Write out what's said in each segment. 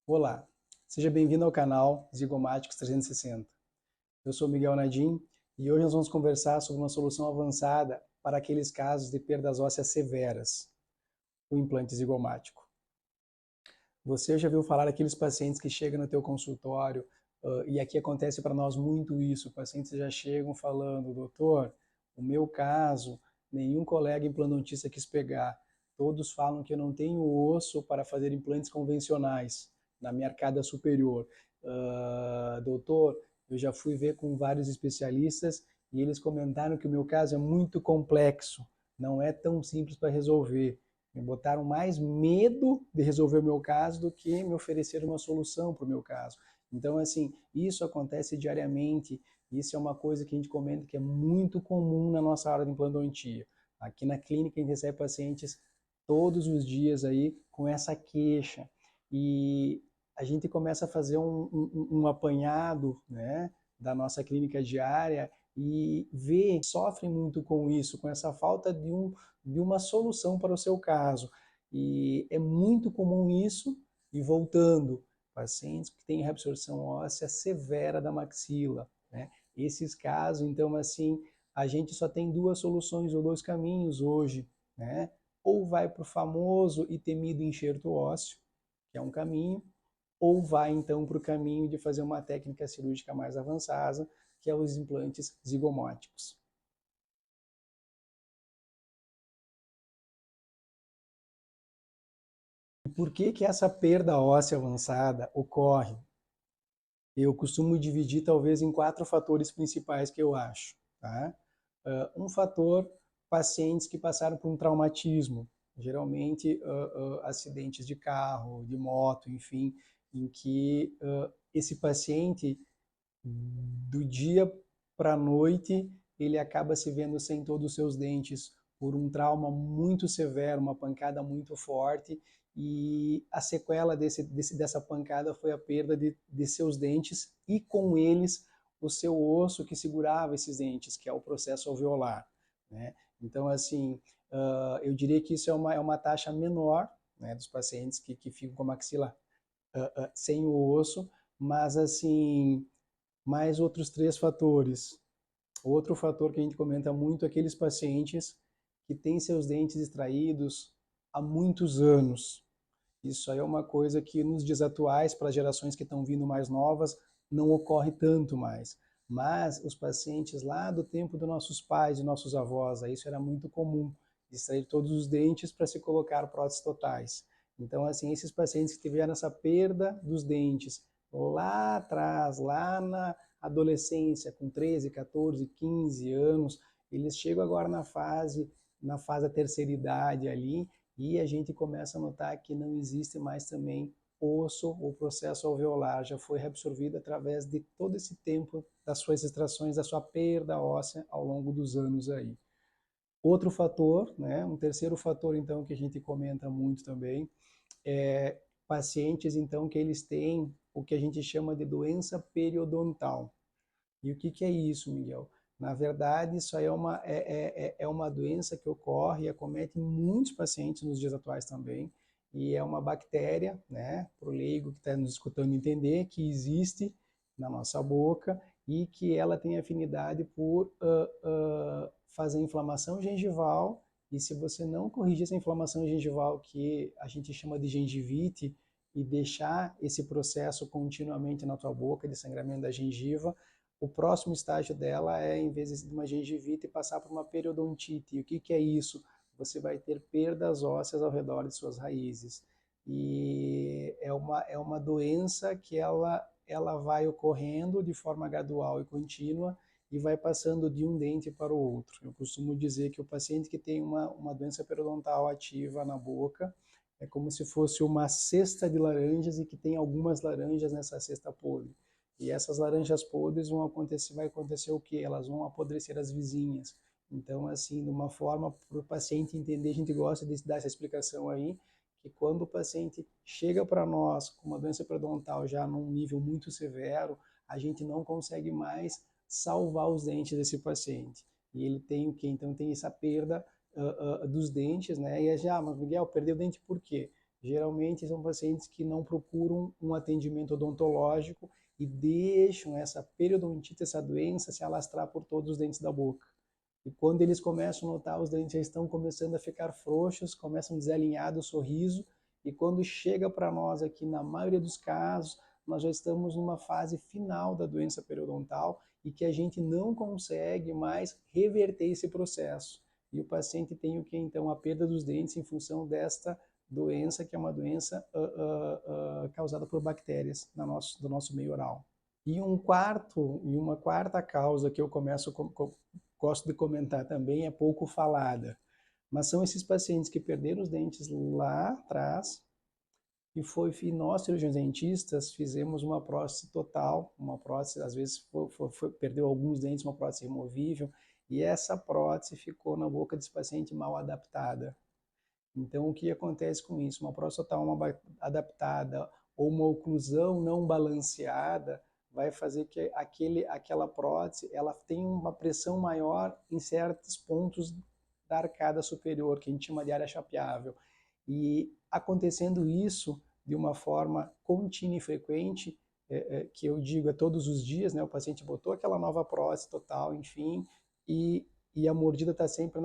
Olá, seja bem-vindo ao canal Zigomáticos 360. Eu sou Miguel Nadim e hoje nós vamos conversar sobre uma solução avançada para aqueles casos de perdas ósseas severas, o implante zigomático. Você já viu falar daqueles pacientes que chegam no teu consultório, e aqui acontece para nós muito isso, pacientes já chegam falando, doutor, o meu caso, nenhum colega implantoncista quis pegar, todos falam que eu não tenho osso para fazer implantes convencionais na minha arcada superior. Doutor, eu já fui ver com vários especialistas e eles comentaram que o meu caso é muito complexo, não é tão simples para resolver. Me botaram mais medo de resolver o meu caso do que me oferecer uma solução para o meu caso. Então, assim, isso acontece diariamente. Isso é uma coisa que a gente comenta que é muito comum na nossa área de implantodontia. Aqui na clínica a gente recebe pacientes todos os dias aí com essa queixa. E a gente começa a fazer um apanhado, né, da nossa clínica diária e vê, sofrem muito com isso, com essa falta de uma solução para o seu caso. E é muito comum isso, e voltando, pacientes que têm reabsorção óssea severa da maxila, né? Esses casos, então, assim, a gente só tem duas soluções ou dois caminhos hoje, né? Ou vai para o famoso e temido enxerto ósseo, que é um caminho, ou vai, então, para o caminho de fazer uma técnica cirúrgica mais avançada, que é os implantes zigomóticos. Por que que essa perda óssea avançada ocorre? Eu costumo dividir talvez em quatro fatores principais que eu acho. Tá? Um fator, pacientes que passaram por um traumatismo, geralmente acidentes de carro, de moto, enfim, em que esse paciente, do dia para a noite, ele acaba se vendo sem todos os seus dentes por um trauma muito severo, uma pancada muito forte, e a sequela dessa pancada foi a perda de seus dentes e com eles o seu osso que segurava esses dentes, que é o processo alveolar, né? Então, assim, eu diria que isso é uma taxa menor, né, dos pacientes que ficam com a maxila sem o osso, mas assim, mais outros três fatores. Outro fator que a gente comenta muito é aqueles pacientes que têm seus dentes extraídos há muitos anos. Isso aí é uma coisa que nos dias atuais, para as gerações que estão vindo mais novas, não ocorre tanto mais. Mas os pacientes lá do tempo dos nossos pais e nossos avós, isso era muito comum, extrair todos os dentes para se colocar próteses totais. Então, assim, esses pacientes que tiveram essa perda dos dentes lá atrás, lá na adolescência, com 13, 14, 15 anos, eles chegam agora na fase da terceira idade ali, e a gente começa a notar que não existe mais também osso, o processo alveolar já foi reabsorvido através de todo esse tempo das suas extrações, da sua perda óssea ao longo dos anos aí. Outro fator, né, um terceiro fator então que a gente comenta muito também, é pacientes então que eles têm o que a gente chama de doença periodontal. E o que que é isso, Miguel? Na verdade, isso aí é uma doença que ocorre e acomete muitos pacientes nos dias atuais também, e é uma bactéria, né, para o leigo que está nos escutando entender, que existe na nossa boca e que ela tem afinidade por fazer inflamação gengival, e se você não corrigir essa inflamação gengival, que a gente chama de gengivite, e deixar esse processo continuamente na tua boca, de sangramento da gengiva, o próximo estágio dela é, em vez de uma gengivite, passar por uma periodontite. E o que que é isso? Você vai ter perdas ósseas ao redor de suas raízes. E é uma doença que ela vai ocorrendo de forma gradual e contínua e vai passando de um dente para o outro. Eu costumo dizer que o paciente que tem uma doença periodontal ativa na boca é como se fosse uma cesta de laranjas e que tem algumas laranjas nessa cesta podre. E essas laranjas podres vai acontecer o quê? Elas vão apodrecer as vizinhas. Então, assim, de uma forma para o paciente entender, a gente gosta de dar essa explicação aí, que quando o paciente chega para nós com uma doença periodontal já num nível muito severo, a gente não consegue mais salvar os dentes desse paciente. E ele tem o quê? Então tem essa perda dos dentes, né? E mas Miguel, perdeu o dente por quê? geralmente são pacientes que não procuram um atendimento odontológico e deixam essa periodontite, essa doença, se alastrar por todos os dentes da boca. E quando eles começam a notar, os dentes já estão começando a ficar frouxos, começam a desalinhar o sorriso, e quando chega para nós aqui, na maioria dos casos, nós já estamos numa fase final da doença periodontal e que a gente não consegue mais reverter esse processo. E o paciente tem o que então? A perda dos dentes em função desta doença, que é uma doença causada por bactérias do nosso meio oral. E uma quarta causa que eu gosto de comentar também, é pouco falada, mas são esses pacientes que perderam os dentes lá atrás e nós, cirurgiões dentistas, fizemos uma prótese total, uma prótese, às vezes perdeu alguns dentes, uma prótese removível, e essa prótese ficou na boca desse paciente mal adaptada. Então, o que acontece com isso? Uma prótese total mal adaptada ou uma oclusão não balanceada vai fazer que aquela prótese ela tenha uma pressão maior em certos pontos da arcada superior, que a gente chama de área chapeável. E acontecendo isso de uma forma contínua e frequente, que eu digo todos os dias, né? O paciente botou aquela nova prótese total, enfim, e a mordida está sempre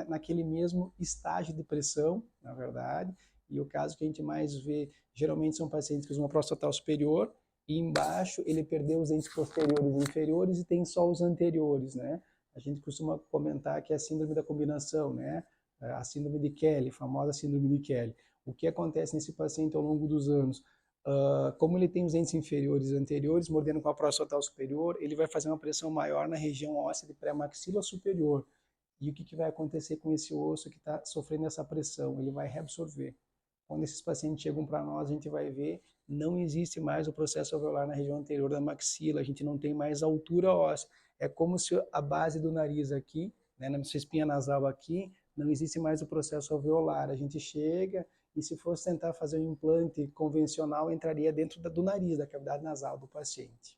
naquele mesmo estágio de pressão, na verdade, e o caso que a gente mais vê, geralmente são pacientes que usam uma prótese total superior, e embaixo ele perdeu os dentes posteriores e inferiores e tem só os anteriores, né? A gente costuma comentar que é a síndrome da combinação, né? A síndrome de Kelly, a famosa síndrome de Kelly. O que acontece nesse paciente ao longo dos anos? Como ele tem os dentes inferiores e anteriores, mordendo com a prótese total superior, ele vai fazer uma pressão maior na região óssea de pré-maxila superior. E o que vai acontecer com esse osso que está sofrendo essa pressão? Ele vai reabsorver. Quando esses pacientes chegam para nós, a gente vai ver, não existe mais o processo alveolar na região anterior da maxila, a gente não tem mais altura óssea. É como se a base do nariz aqui, né, na sua espinha nasal aqui, não existe mais o processo alveolar. A gente chega e se fosse tentar fazer um implante convencional, entraria dentro do nariz, da cavidade nasal do paciente.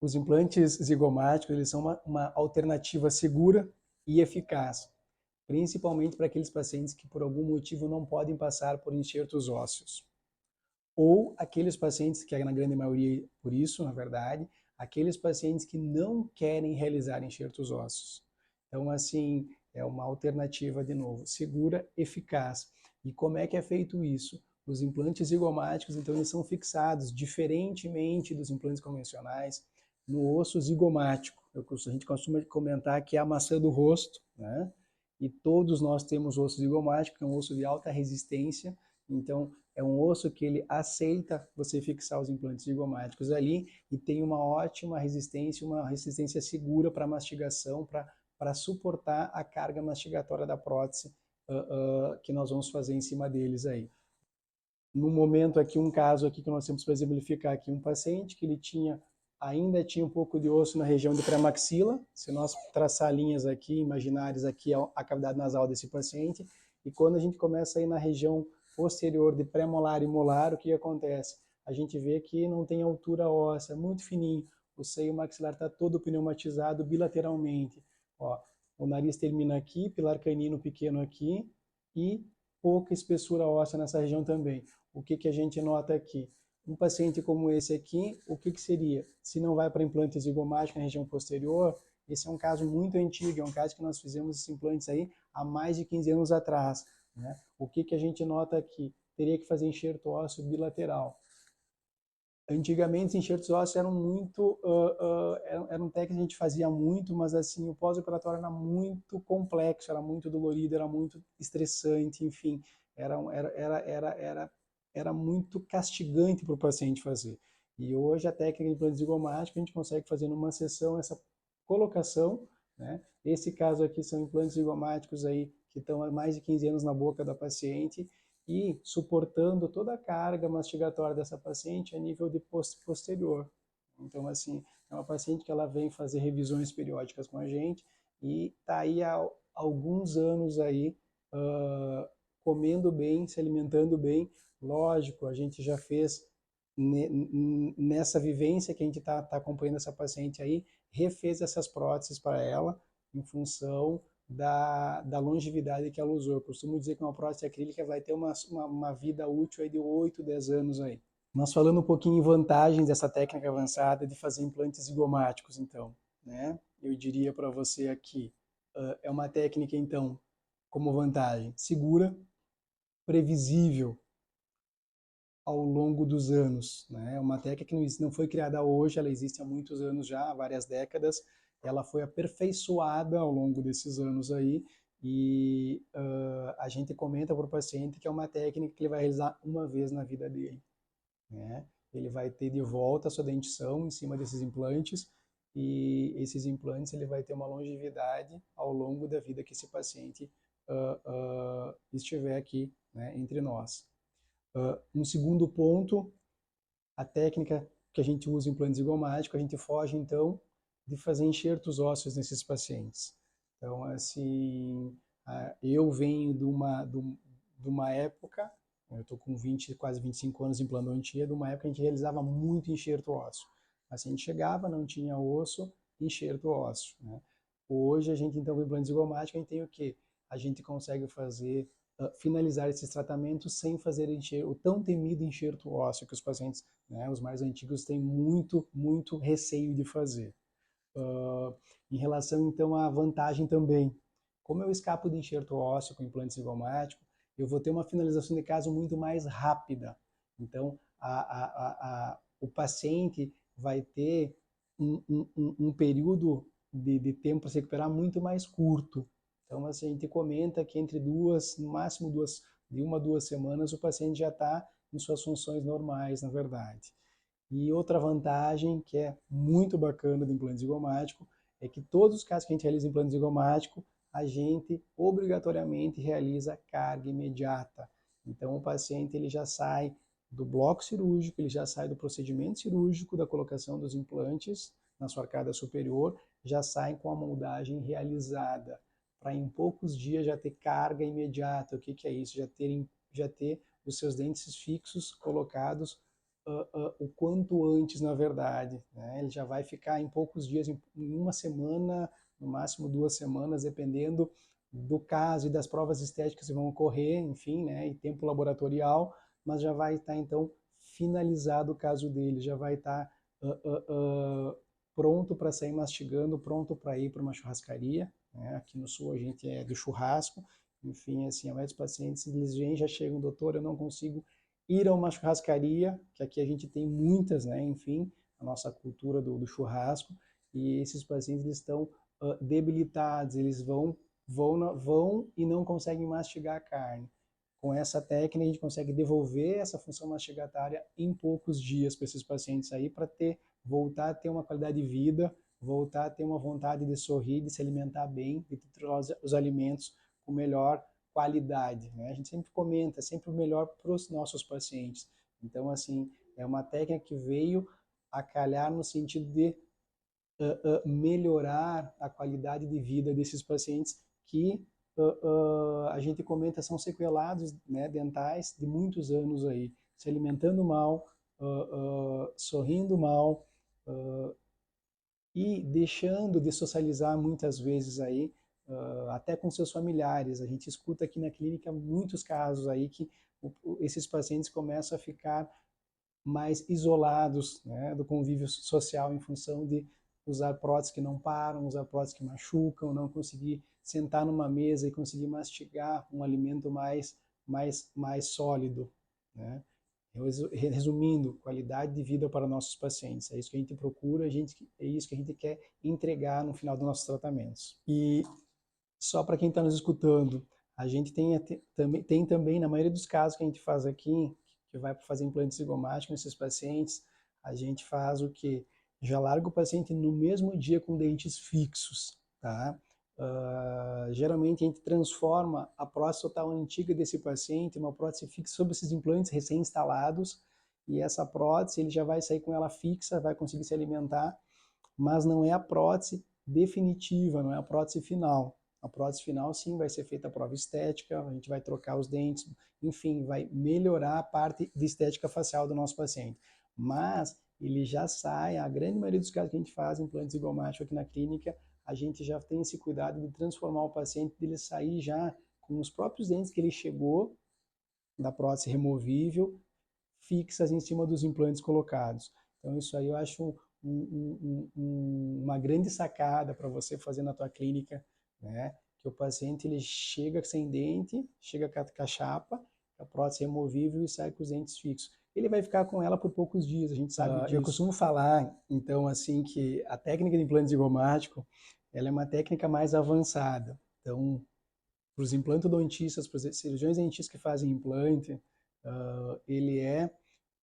Os implantes zigomáticos, eles são uma alternativa segura e eficaz, principalmente para aqueles pacientes que por algum motivo não podem passar por enxertos ósseos. Ou aqueles pacientes, que é na grande maioria por isso, na verdade, aqueles pacientes que não querem realizar enxertos ósseos. Então, assim, é uma alternativa, de novo, segura, eficaz. E como é que é feito isso? Os implantes zigomáticos, então, eles são fixados, diferentemente dos implantes convencionais, no osso zigomático. A gente costuma comentar que é a maçã do rosto, né? E todos nós temos osso zigomático, que é um osso de alta resistência. Então, é um osso que ele aceita você fixar os implantes zigomáticos ali e tem uma ótima resistência, uma resistência segura para mastigação, para suportar a carga mastigatória da prótese que nós vamos fazer em cima deles aí. No momento aqui, um caso aqui que nós temos para exemplificar aqui, um paciente que ele ainda tinha um pouco de osso na região de pré-maxila. Se nós traçar linhas aqui, imaginárias aqui, a cavidade nasal desse paciente, e quando a gente começa a ir na região posterior de pré-molar e molar, o que acontece? A gente vê que não tem altura óssea, muito fininho, o seio maxilar está todo pneumatizado bilateralmente. Ó, o nariz termina aqui, pilar canino pequeno aqui, e pouca espessura óssea nessa região também. O que a gente nota aqui? Um paciente como esse aqui, o que seria? Se não vai para implante zigomático na região posterior, esse é um caso muito antigo, é um caso que nós fizemos esses implantes aí há mais de 15 anos atrás, né? O que a gente nota aqui? Teria que fazer enxerto ósseo bilateral. Antigamente, os enxertos ósseos eram muito, era um técnico que a gente fazia muito, mas assim, o pós-operatório era muito complexo, era muito dolorido, era muito estressante, enfim, era muito castigante para o paciente fazer. E hoje a técnica de implante zigomático a gente consegue fazer numa sessão essa colocação, né? Esse caso aqui são implantes zigomáticos aí que estão há mais de 15 anos na boca da paciente e suportando toda a carga mastigatória dessa paciente a nível de posterior. Então, assim, é uma paciente que ela vem fazer revisões periódicas com a gente e está aí há alguns anos aí comendo bem, se alimentando bem. Lógico, a gente já fez nessa vivência que a gente está acompanhando essa paciente aí, refez essas próteses para ela em função da longevidade que ela usou. Eu costumo dizer que uma prótese acrílica vai ter uma vida útil aí de 8, 10 anos aí. Mas falando um pouquinho em vantagens dessa técnica avançada de fazer implantes zigomáticos, então, né? Eu diria para você aqui, é uma técnica, então, como vantagem, segura, previsível ao longo dos anos, né? É uma técnica que não foi criada hoje, ela existe há muitos anos já, há várias décadas, ela foi aperfeiçoada ao longo desses anos aí, e a gente comenta para o paciente que é uma técnica que ele vai realizar uma vez na vida dele, né? Ele vai ter de volta a sua dentição em cima desses implantes, e esses implantes ele vai ter uma longevidade ao longo da vida que esse paciente estiver aqui, né, entre nós. Um segundo ponto, a técnica que a gente usa em implante zigomático, a gente foge então de fazer enxertos ósseos nesses pacientes. Então, assim, eu venho de uma época, eu estou com 20, quase 25 anos em implantodontia, de uma época que a gente realizava muito enxerto ósseo. O paciente chegava, não tinha osso, enxerto ósseo, né? Hoje, a gente, então, com implante zigomático, a gente tem o quê? A gente consegue fazer, finalizar esses tratamentos sem fazer o tão temido enxerto ósseo que os pacientes, né, os mais antigos, têm muito, muito receio de fazer. Em relação, então, à vantagem também, como eu escapo de enxerto ósseo com implante zigomático, eu vou ter uma finalização de caso muito mais rápida. Então, o paciente vai ter um período de tempo para se recuperar muito mais curto. Então, assim, a gente comenta que entre no máximo de 1 a 2 semanas, o paciente já está em suas funções normais, na verdade. E outra vantagem, que é muito bacana do implante zigomático, é que todos os casos que a gente realiza implante zigomático, a gente obrigatoriamente realiza carga imediata. Então, o paciente ele já sai do bloco cirúrgico, ele já sai do procedimento cirúrgico da colocação dos implantes na sua arcada superior, já sai com a moldagem realizada, para em poucos dias já ter carga imediata. O que é isso? Já ter os seus dentes fixos colocados o quanto antes, na verdade, né? Ele já vai ficar em poucos dias, em 1 semana, no máximo 2 semanas, dependendo do caso e das provas estéticas que vão ocorrer, enfim, né? E tempo laboratorial, mas já vai estar, então, finalizado o caso dele, já vai estar pronto para sair mastigando, pronto para ir para uma churrascaria, né? Aqui no Sul a gente é do churrasco, enfim, assim, a maioria dos pacientes, eles já chegam, doutor, eu não consigo ir a uma churrascaria, que aqui a gente tem muitas, né? Enfim, a nossa cultura do churrasco, e esses pacientes eles estão debilitados, eles vão e não conseguem mastigar a carne. Com essa técnica, a gente consegue devolver essa função mastigatória em poucos dias para esses pacientes aí, para voltar a ter uma qualidade de vida, voltar a ter uma vontade de sorrir, de se alimentar bem, de ter os alimentos com melhor qualidade, né? A gente sempre comenta, sempre o melhor para os nossos pacientes. Então, assim, é uma técnica que veio a calhar no sentido de melhorar a qualidade de vida desses pacientes que a gente comenta são sequelados, né, dentais de muitos anos aí, se alimentando mal, sorrindo mal e deixando de socializar muitas vezes aí, até com seus familiares. A gente escuta aqui na clínica muitos casos aí que esses pacientes começam a ficar mais isolados, né, do convívio social em função de usar próteses que não param, usar próteses que machucam, não conseguir sentar numa mesa e conseguir mastigar um alimento mais sólido, né? Resumindo, qualidade de vida para nossos pacientes. É isso que a gente procura, é isso que a gente quer entregar no final dos nossos tratamentos. E só para quem está nos escutando, a gente tem também, na maioria dos casos que a gente faz aqui, que vai fazer implante zigomático nesses pacientes, a gente faz o que? Já larga o paciente no mesmo dia com dentes fixos, tá? Geralmente a gente transforma a prótese total antiga desse paciente em uma prótese fixa sobre esses implantes recém-instalados, e essa prótese ele já vai sair com ela fixa, vai conseguir se alimentar, mas não é a prótese definitiva, não é a prótese final. A prótese final, sim, vai ser feita a prova estética, a gente vai trocar os dentes, enfim, vai melhorar a parte de estética facial do nosso paciente. Mas ele já sai, a grande maioria dos casos que a gente faz implante zigomático aqui na clínica, a gente já tem esse cuidado de transformar o paciente, dele sair já com os próprios dentes que ele chegou da prótese removível, fixas em cima dos implantes colocados. Então isso aí eu acho uma grande sacada para você fazer na tua clínica, né? Que o paciente ele chega sem dente, chega com a chapa, a prótese removível e sai com os dentes fixos. Ele vai ficar com ela por poucos dias, a gente sabe disso. Eu costumo falar, então, assim, que a técnica de implante zigomático, ela é uma técnica mais avançada. Então, para os implantodontistas, para os cirurgiões dentistas que fazem implante,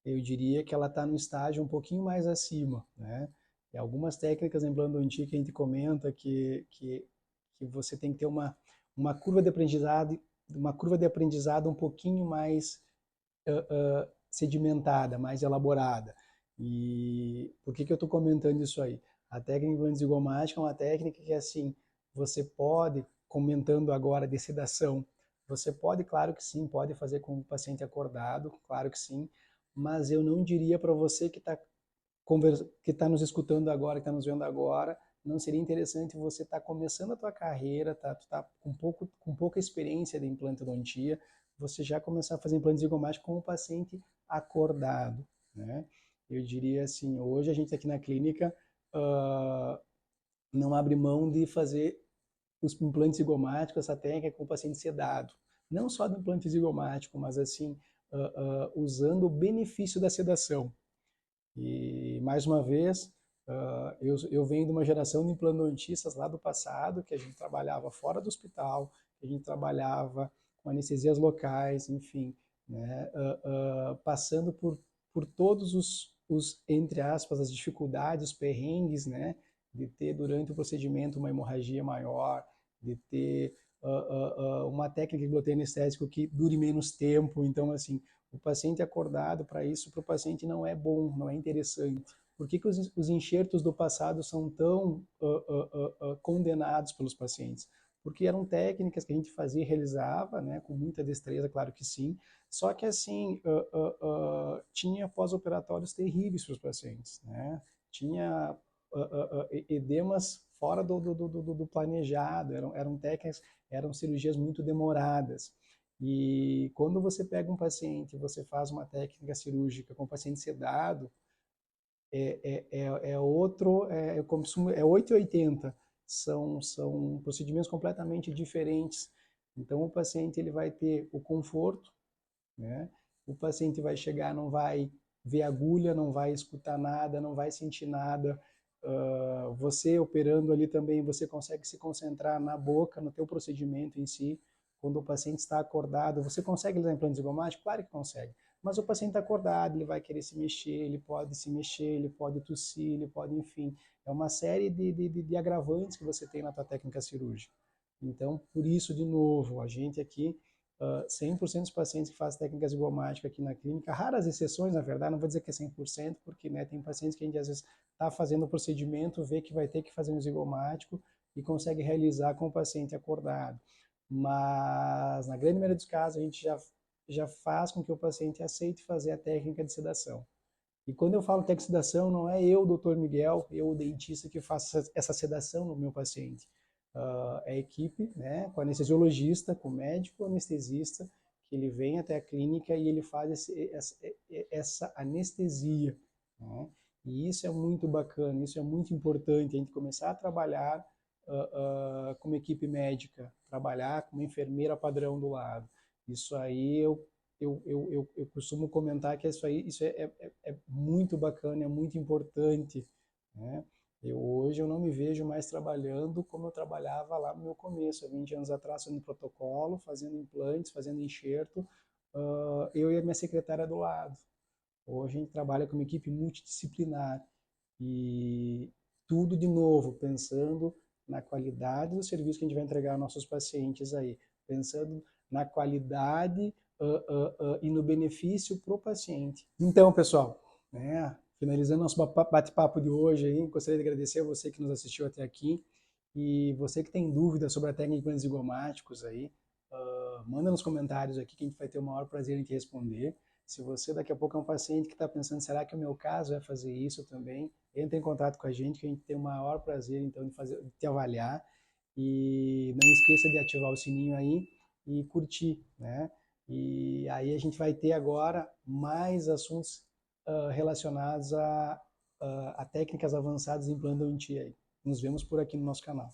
eu diria que ela está no estágio um pouquinho mais acima, né? E algumas técnicas em implantodontia que a gente comenta que você tem que ter uma curva de aprendizado um pouquinho mais sedimentada, mais elaborada. E por que eu estou comentando isso aí? A técnica implante zigomática é uma técnica que, assim, você pode, comentando agora de sedação, você pode, claro que sim, pode fazer com o paciente acordado, claro que sim, mas eu não diria para você que tá nos escutando agora, que está nos vendo agora, não seria interessante você estar começando a tua carreira, tu tá com pouca experiência de implantodontia, você já começar a fazer implante zigomático com o paciente acordado, né? Eu diria assim, hoje a gente aqui na clínica não abre mão de fazer os implantes zigomáticos, essa técnica com o paciente sedado. Não só do implante zigomático, mas assim, usando o benefício da sedação. E, mais uma vez, eu venho de uma geração de implantodontistas lá do passado, que a gente trabalhava fora do hospital, que a gente trabalhava com anestesias locais, enfim, né, passando por todos entre aspas, as dificuldades, os perrengues, né, de ter durante o procedimento uma hemorragia maior, de ter uma técnica de bloqueio anestésico que dure menos tempo. Então, assim, o paciente acordado para isso, para o paciente não é bom, não é interessante. Por que os enxertos do passado são tão condenados pelos pacientes? Porque eram técnicas que a gente fazia e realizava, né, com muita destreza, claro que sim, só que assim, tinha pós-operatórios terríveis para os pacientes, né? Tinha edemas fora do planejado, eram técnicas, eram cirurgias muito demoradas. E quando você pega um paciente e você faz uma técnica cirúrgica com o paciente sedado, é 880. São procedimentos completamente diferentes. Então, o paciente ele vai ter o conforto, né? O paciente vai chegar, não vai ver agulha, não vai escutar nada, não vai sentir nada. Você operando ali também, você consegue se concentrar na boca, no teu procedimento em si. Quando o paciente está acordado, você consegue usar implante zigomático? Claro que consegue. Mas o paciente está acordado, ele vai querer se mexer, ele pode se mexer, ele pode tossir, ele pode, enfim. É uma série de agravantes que você tem na tua técnica cirúrgica. Então, por isso, de novo, a gente aqui 100% dos pacientes que fazem técnica zigomática aqui na clínica, raras exceções, na verdade, não vou dizer que é 100%, porque, né, tem pacientes que a gente às vezes está fazendo o procedimento, vê que vai ter que fazer um zigomático e consegue realizar com o paciente acordado. Mas, na grande maioria dos casos, a gente já faz com que o paciente aceite fazer a técnica de sedação. E quando eu falo técnica de sedação, não é eu, doutor Miguel, eu, o dentista, que faço essa sedação no meu paciente. É a equipe, né, com anestesiologista, com o médico anestesista, que ele vem até a clínica e ele faz essa anestesia, né? E isso é muito bacana, isso é muito importante, a gente começar a trabalhar com uma equipe médica, trabalhar com uma enfermeira padrão do lado. Isso aí eu costumo comentar que isso é muito bacana, é muito importante, né? Hoje eu não me vejo mais trabalhando como eu trabalhava lá no meu começo, há 20 anos atrás, fazendo protocolo, fazendo implantes, fazendo enxerto, eu e a minha secretária do lado. Hoje a gente trabalha com uma equipe multidisciplinar e tudo de novo, pensando na qualidade do serviço que a gente vai entregar aos nossos pacientes aí, pensando na qualidade e no benefício para o paciente. Então, pessoal, né, finalizando nosso bate-papo de hoje aí, gostaria de agradecer a você que nos assistiu até aqui e você que tem dúvidas sobre a técnica de implantes zigomáticos aí, manda nos comentários aqui que a gente vai ter o maior prazer em te responder. Se você daqui a pouco é um paciente que está pensando, será que o meu caso é fazer isso também? Entre em contato com a gente, que a gente tem o maior prazer então de te avaliar. E não esqueça de ativar o sininho aí e curtir, né? E aí a gente vai ter agora mais assuntos relacionados a técnicas avançadas em plano aí. Nos vemos por aqui no nosso canal.